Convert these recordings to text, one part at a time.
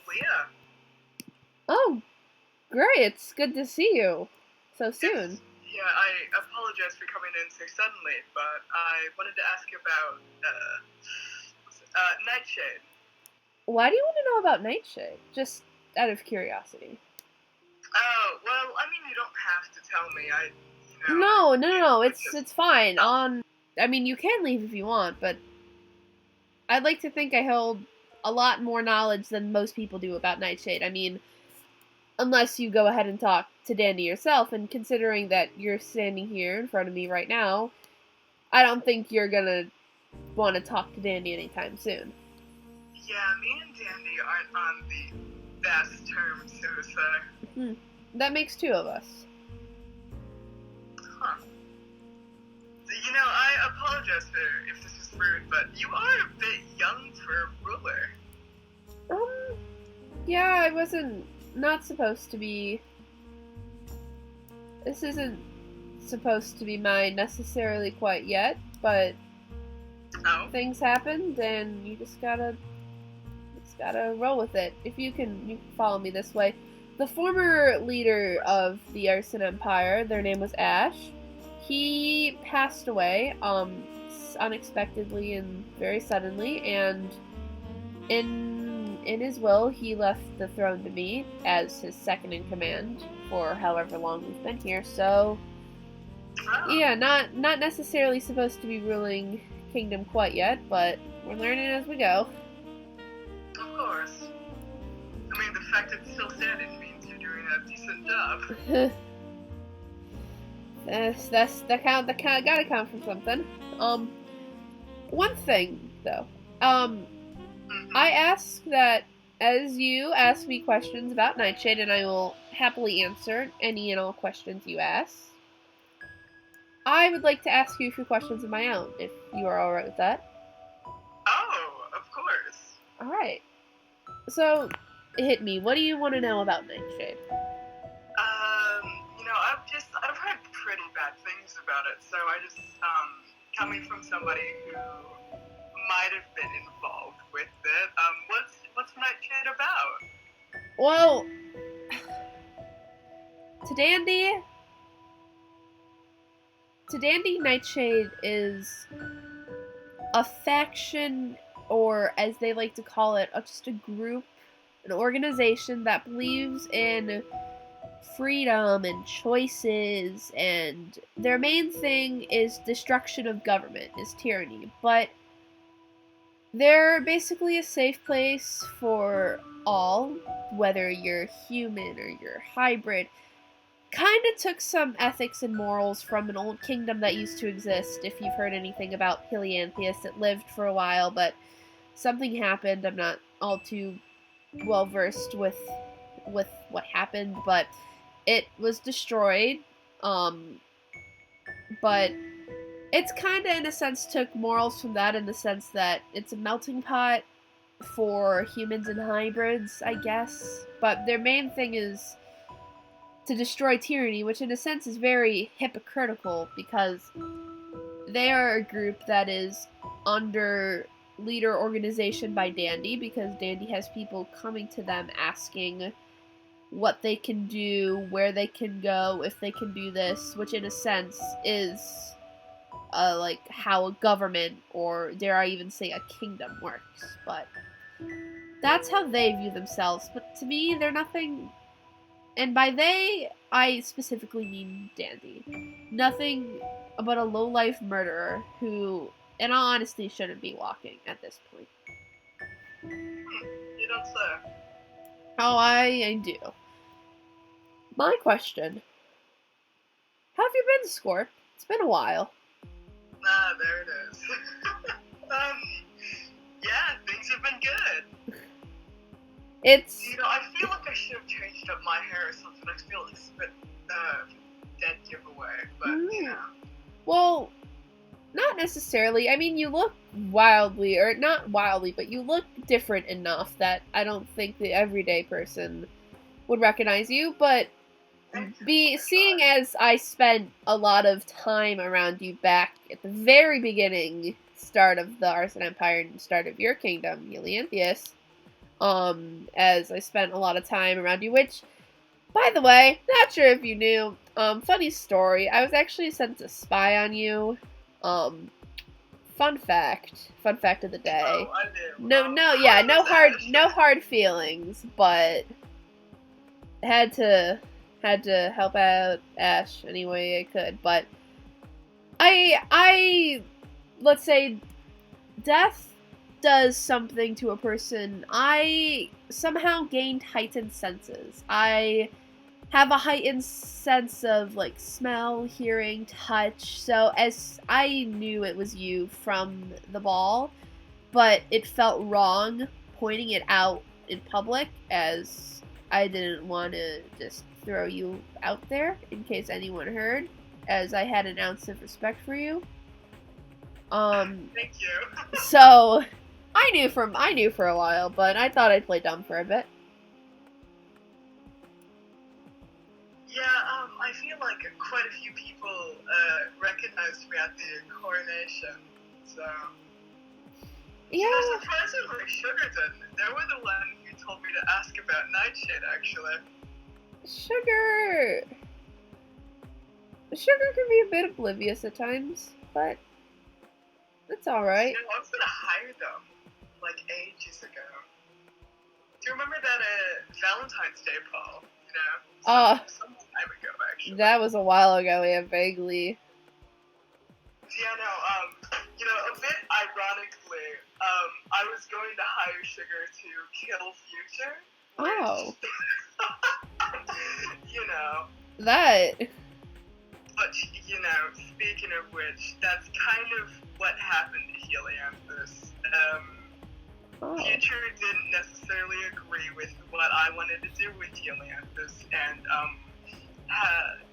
Leah. Oh, great. It's good to see you so soon. Yeah, I apologize for coming in so suddenly, but I wanted to ask you about, Nightshade. Why do you want to know about Nightshade? Just out of curiosity. Oh, well, I mean, you don't have to tell me. No. It's fine. I mean, you can leave if you want, but I'd like to think I hold a lot more knowledge than most people do about Nightshade. I mean, unless you go ahead and talk to Dandy yourself, and considering that you're standing here in front of me right now, I don't think you're gonna want to talk to Dandy anytime soon. Yeah, me and Dandy aren't on the best terms, so to say. That makes two of us. Huh. I apologize if this is rude, but you are a bit young for a ruler. Yeah, I wasn't not supposed to be. This isn't supposed to be mine necessarily quite yet, but things happened, and you just gotta roll with it. If you can follow me this way. The former leader of the Arson Empire, their name was Ash. He passed away, unexpectedly and very suddenly, and in his will, he left the throne to me as his second in command for however long we've been here. So, yeah, not necessarily supposed to be ruling kingdom quite yet, but we're learning as we go. Of course. I mean, the fact it's still standing means you're doing a decent job. that gotta count for something. One thing though. I ask that as you ask me questions about Nightshade, and I will happily answer any and all questions you ask. I would like to ask you a few questions of my own, if you are alright with that. Oh, of course. Alright. So, hit me. What do you want to know about Nightshade? I've heard pretty bad things about it, so I just, coming from somebody who might have been involved with it, what's Nightshade about? Well, to Dandy, Nightshade is a faction, or as they like to call it, just a group, an organization that believes in freedom and choices, and their main thing is destruction of government, is tyranny. But they're basically a safe place for all, whether you're human or you're hybrid. Kind of took some ethics and morals from an old kingdom that used to exist. If you've heard anything about Helianthius, it lived for a while, but something happened. I'm not all too well versed with what happened, but it was destroyed. But it's kind of, in a sense, took morals from that, in the sense that it's a melting pot for humans and hybrids, I guess. But their main thing is to destroy tyranny, which in a sense is very hypocritical, because they are a group that is under leader organization by Dandy, because Dandy has people coming to them asking what they can do, where they can go, if they can do this, which in a sense is like how a government, or dare I even say a kingdom, works. But that's how they view themselves. But to me, they're nothing. And by they, I specifically mean Dandy. Nothing but a low-life murderer who, in all honesty, shouldn't be walking at this point. You don't say. Oh, I do. My question. How have you been, Scorp? It's been a while. Ah, there it is. Yeah, things have been good. It's... I feel like I should have changed up my hair or something. I feel like it's a bit, dead giveaway, but, Well, not necessarily. I mean, you look wildly, or not wildly, but you look different enough that I don't think the everyday person would recognize you, but seeing as I spent a lot of time around you back at the very beginning, start of the Arson Empire and start of your kingdom, Helianthius, as I spent a lot of time around you, which, by the way, not sure if you knew, funny story, I was actually sent to spy on you, fun fact of the day. Oh, I do. Yeah, No. no hard feelings, but had to help out Ash any way I could, but I let's say death does something to a person. I somehow gained heightened senses. I have a heightened sense of like smell, hearing, touch. So as I knew it was you from the ball, but it felt wrong pointing it out in public, as I didn't want to just throw you out there in case anyone heard, as I had an ounce of respect for you. Thank you. So I knew for a while, but I thought I'd play dumb for a bit. Yeah, I feel like quite a few people recognized me at the coronation, so... Yeah. Surprisingly, Sugar didn't. They were the one who told me to ask about Nightshade, actually. Sugar can be a bit oblivious at times, but that's alright. You know, I was gonna hire them, like, ages ago. Do you remember that Valentine's Day, Paul? You know? Some time ago, actually. That was a while ago, yeah, vaguely. Yeah, no, you know, a bit ironically, I was going to hire Sugar to kill Future. Oh. You know. That. But, you know, speaking of which, that's kind of what happened to Helianthus. Future didn't necessarily agree with what I wanted to do with Helianthus, and,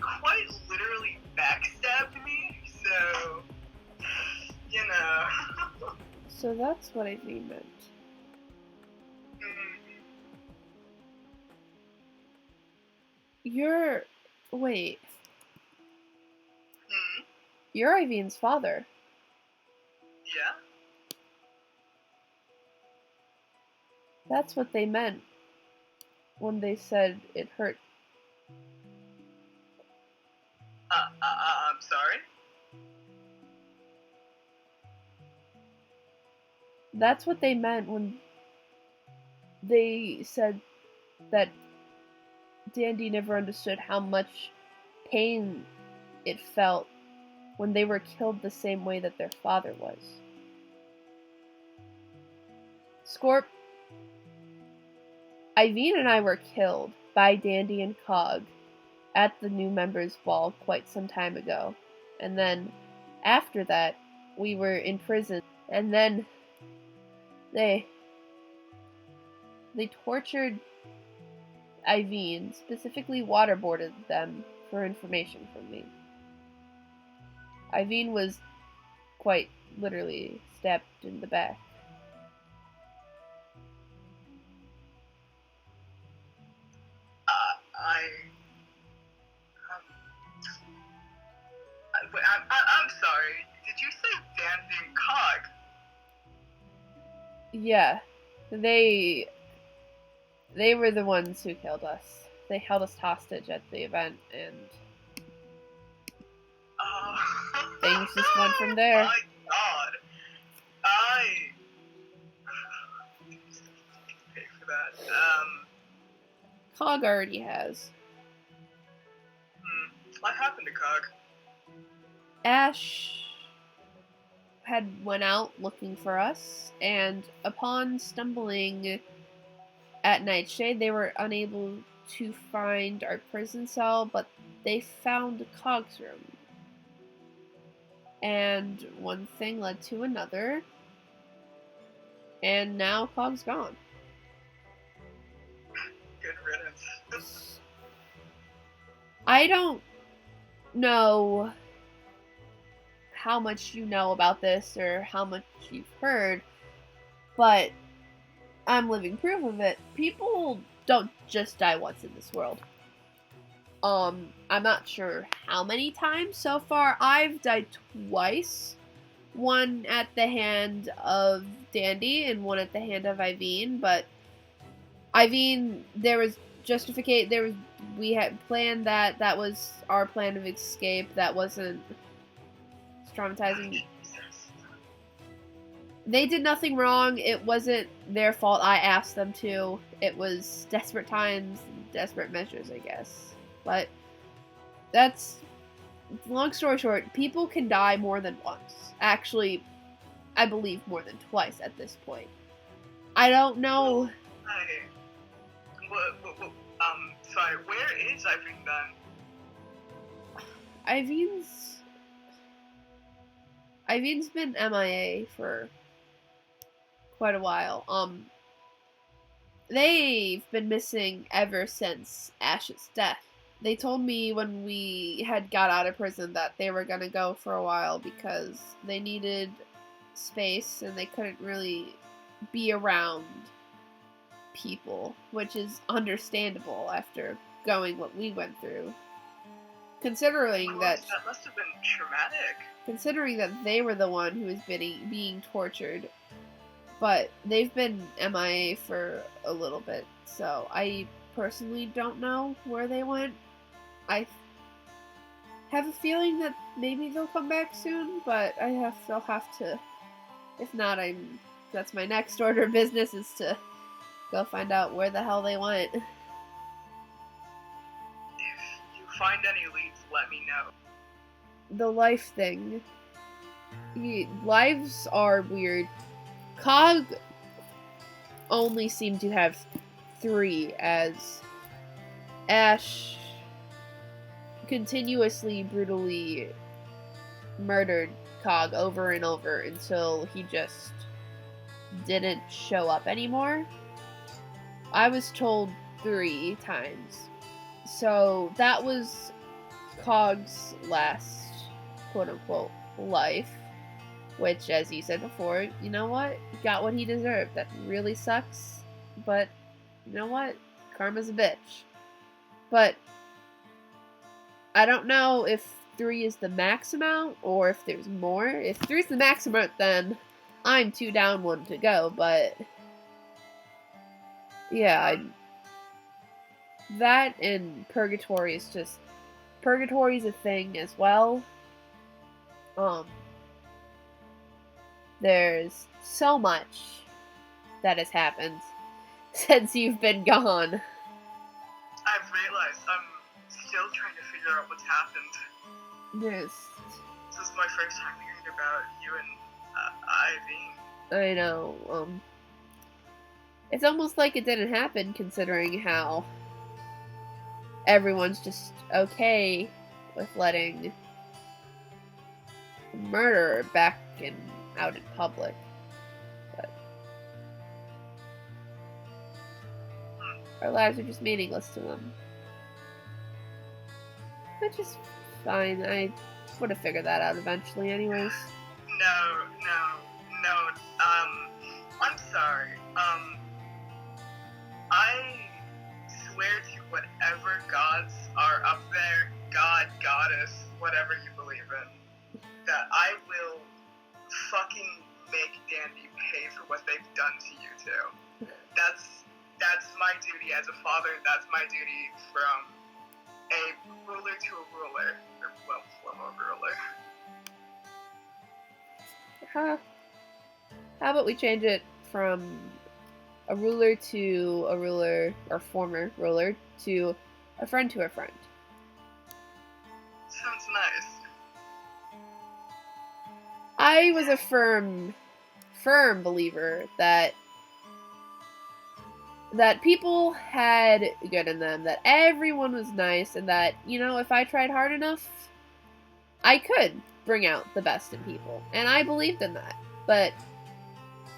quite literally backstabbed me, so, you know. So that's what I meant. Wait. You're Ivine's father. Yeah? That's what they meant when they said it hurt. I'm sorry? That's what they meant when they said that Dandy never understood how much pain it felt when they were killed the same way that their father was. Scorp, Ivine and I were killed by Dandy and Cog at the new members' ball quite some time ago. And then, after that, we were in prison. And then, they tortured Ivine, specifically waterboarded them for information from me. Ivine was quite literally stabbed in the back. I'm sorry. Did you say Dandy and Cog? Yeah, they were the ones who killed us. They held us hostage at the event, and things just went from there. My God, pay for that. Cog already has. What happened to Cog? Ash had went out looking for us, and upon stumbling at Nightshade, they were unable to find our prison cell, but they found Cog's room. And one thing led to another, and now Cog's gone. Good riddance. I don't know how much you know about this or how much you've heard, but I'm living proof of it. People don't just die once in this world. I'm not sure how many times so far. I've died twice. One at the hand of Dandy and one at the hand of Ivine, but I mean, there was justificate. There was we had planned that. That was our plan of escape. That wasn't traumatizing. Jesus. They did nothing wrong. It wasn't their fault. I asked them to. It was desperate times, desperate measures, I guess. But that's long story short. People can die more than once. Actually, I believe more than twice at this point. I don't know. Hi. Sorry, where is Irving then? Ivine's been MIA for quite a while. They've been missing ever since Ash's death. They told me when we had got out of prison that they were gonna go for a while because they needed space and they couldn't really be around people, which is understandable after going what we went through. Considering that must have been traumatic. Considering that they were the one who was being tortured, but they've been MIA for a little bit, so I personally don't know where they went. I have a feeling that maybe they'll come back soon, but they'll have to. If not, that's my next order of business is to go find out where the hell they went. If you find any leads, let me know. The life thing. Lives are weird. Cog only seemed to have 3 as Ash continuously, brutally murdered Cog over and over until he just didn't show up anymore. I was told 3 times. So that was Cog's last quote-unquote life, which, as you said before, you know what? He got what he deserved. That really sucks, but you know what? Karma's a bitch. But I don't know if 3 is the max amount or if there's more. If 3 is the max amount, then I'm 2 down, 1 to go, but yeah, that and Purgatory is just... Purgatory's a thing as well. There's so much that has happened since you've been gone. I've realized I'm still trying to figure out what's happened. Yes. This is my first time hearing about you and Ivy. I know. It's almost like it didn't happen considering how everyone's just okay with letting murder back and out in public. But our lives are just meaningless to them. Which is fine. I would have figured that out eventually anyways. No. I'm sorry. I swear to whatever gods are up there, God, goddess, whatever you believe in, that I will fucking make Dandy pay for what they've done to you two. That's my duty as a father. That's my duty from a ruler to a ruler, or well, from a ruler. How about we change it from a ruler to a ruler, or former ruler, to a friend to a friend? Sounds nice. I was a firm believer that people had good in them, that everyone was nice, and that, you know, if I tried hard enough, I could bring out the best in people. And I believed in that. But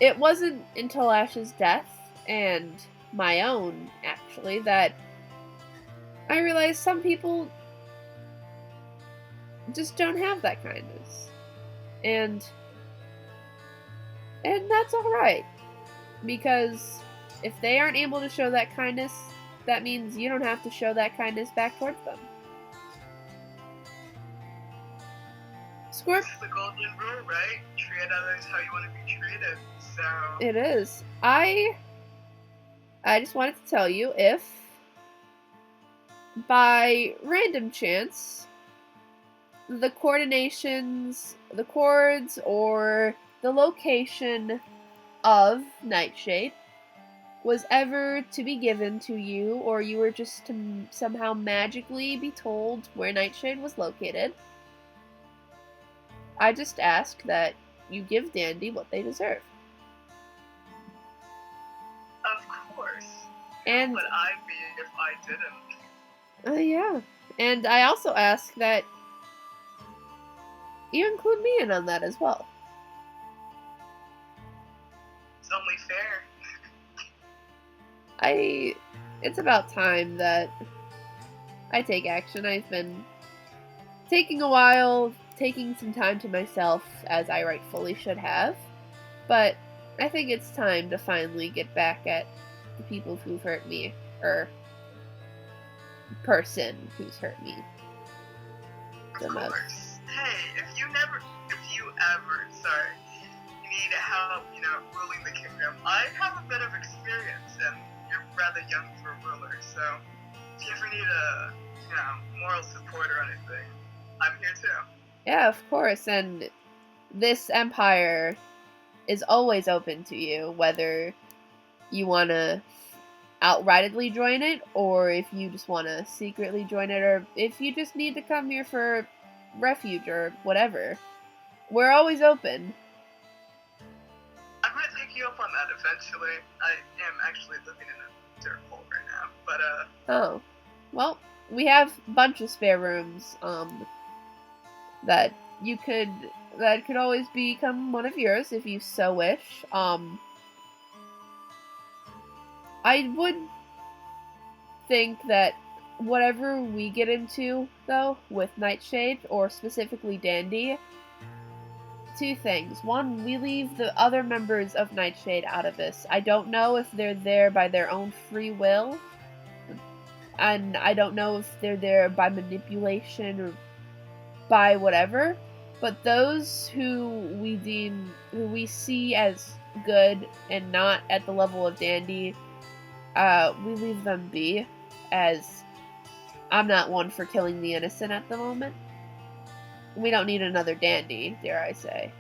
it wasn't until Ash's death, and my own, actually, that I realized some people just don't have that kindness. And that's alright. Because if they aren't able to show that kindness, that means you don't have to show that kindness back towards them. Scorp- It's the golden rule, right? Treat. treat others how you want to be treated. So It is. I, 'cause, like I said, I was a firm believer that that people had good in them, that everyone was nice, and that, you know, if I tried hard enough, I could bring out the best in people. And I believed in that. But it wasn't until Ash's death, and my own, actually, that I realized some people just don't have that kindness. And that's alright. Because if they aren't able to show that kindness, that means you don't have to show that kindness back towards them. it's the golden rule, right? Treat others how you want to be treated. So I just wanted to tell you if, by random chance, the coordinations, the chords, or the location of Nightshade was ever to be given to you, or you were just to somehow magically be told where Nightshade was located, I just ask that you give Dandy what they deserve. Of course. And who would I be if I didn't? yeah. And I also ask that you include me in on that as well. It's only fair. It's about time that I take action. I've been taking a while, taking some time to myself, as I rightfully should have. But I think it's time to finally get back at the people who've hurt me, or person who's hurt me. Of course. Hey, if you ever, need help, ruling the kingdom, I have a bit of experience, and you're rather young for a ruler, so if you ever need moral support or anything, I'm here too. Yeah, of course, and this empire is always open to you, whether you want to outrightedly join it, or if you just want to secretly join it, or if you just need to come here for refuge or whatever. We're always open. I'm gonna take you up on that eventually. I am actually living in a dirt hole right now, but Oh. Well, we have a bunch of spare rooms, that could always become one of yours if you so wish. I would think that whatever we get into, though, with Nightshade, or specifically Dandy, two things. One, we leave the other members of Nightshade out of this. I don't know if they're there by their own free will, and I don't know if they're there by manipulation or by whatever, but those who we see as good and not at the level of Dandy, we leave them be, as I'm not one for killing the innocent at the moment. We don't need another Dandy, dare I say.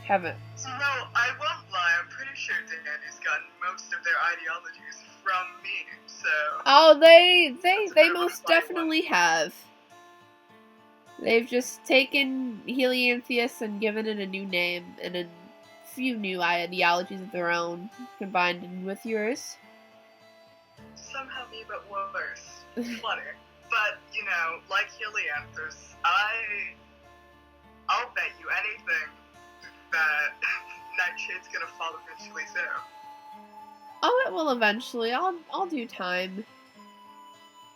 Haven't. So, no, I won't lie, I'm pretty sure Dandy's gotten most of their ideologies from me, so... Oh, they most definitely have. They've just taken Helianthus and given it a new name and a few new ideologies of their own, combined in with yours. Somehow me, but worse. Funner. But, like Helianthus, I'll bet you anything that Nightshade's gonna fall eventually too. Oh, it will eventually. I'll do time.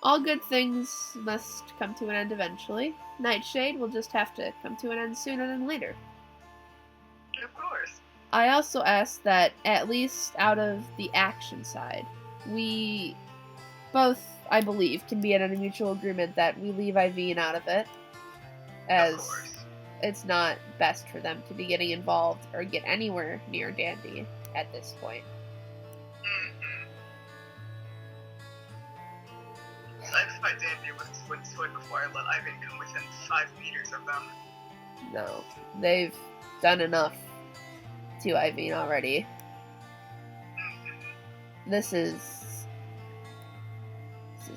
All good things must come to an end eventually. Nightshade will just have to come to an end sooner than later. Of course. I also ask that, at least out of the action side, we both, I believe, can be at a mutual agreement that we leave Iveen out of it, as it's not best for them to be getting involved or get anywhere near Dandy at this point. I'd fight Dandy with Sword Sword before I let Iveen come within 5 meters of them. No, they've done enough to Iveen already. This is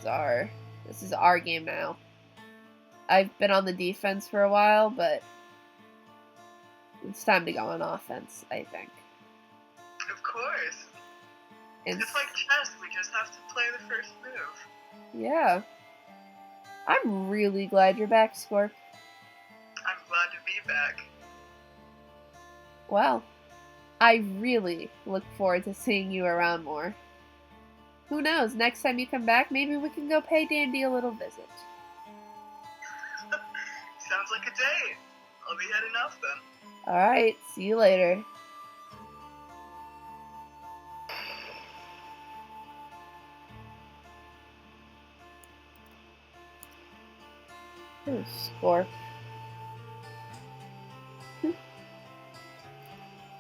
our game now. I've been on the defense for a while, but it's time to go on offense, I think. Of course. It's like chess, we just have to play the first move. Yeah. I'm really glad you're back, Scorp. I'm glad to be back. Well, I really look forward to seeing you around more. Who knows, next time you come back, maybe we can go pay Dandy a little visit. Sounds like a date. I'll be heading off then. Alright, see you later. Scorp.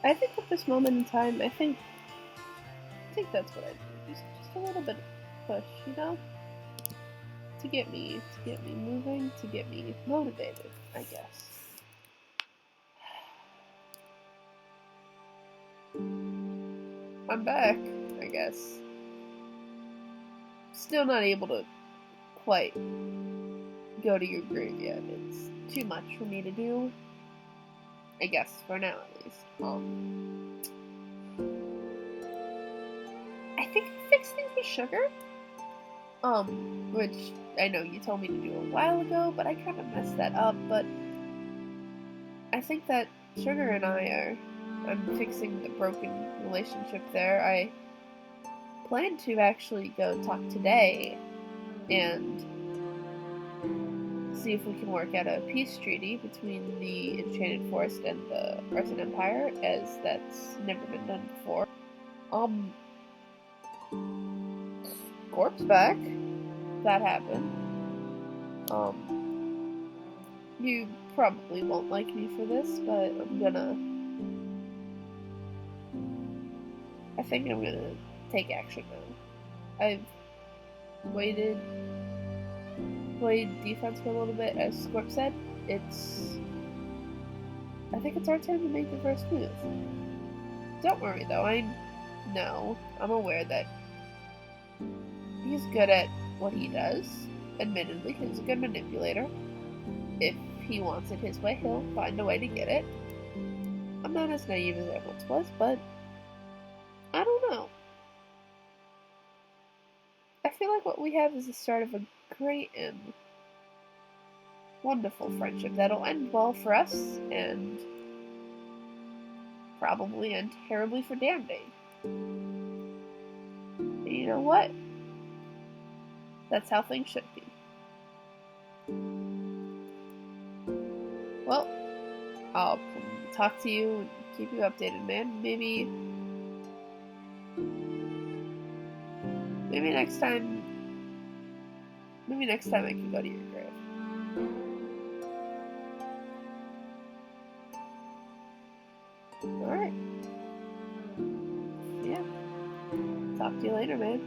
I think at this moment in time, I think think that's what I do. Just a little bit of push, you know? To get me moving, to get me motivated, I guess. I'm back, I guess. Still not able to quite go to your grave yet. It's too much for me to do. I guess, for now at least. I think I fixed things with sugar. Which I know you told me to do a while ago, but I kind of messed that up. But I think that Sugar and I'm fixing the broken relationship there. I plan to actually go talk today and see if we can work out a peace treaty between the Enchanted Forest and the Arson Empire, as that's never been done before. Scorp's back. That happened. You probably won't like me for this, but I think I'm gonna take action now. I've played defense for a little bit, as Scorp said. I think it's our time to make the first move. Don't worry though, I'm aware that he's good at what he does. Admittedly, he's a good manipulator. If he wants it his way, he'll find a way to get it. I'm not as naive as I once was, but I don't know. I feel like what we have is the start of a great and wonderful friendship that'll end well for us, and probably end terribly for Dandy. And you know what? That's how things should be. Well, I'll talk to you and keep you updated, man. Maybe next time I can go to your grave. Alright. Yeah. Talk to you later, man.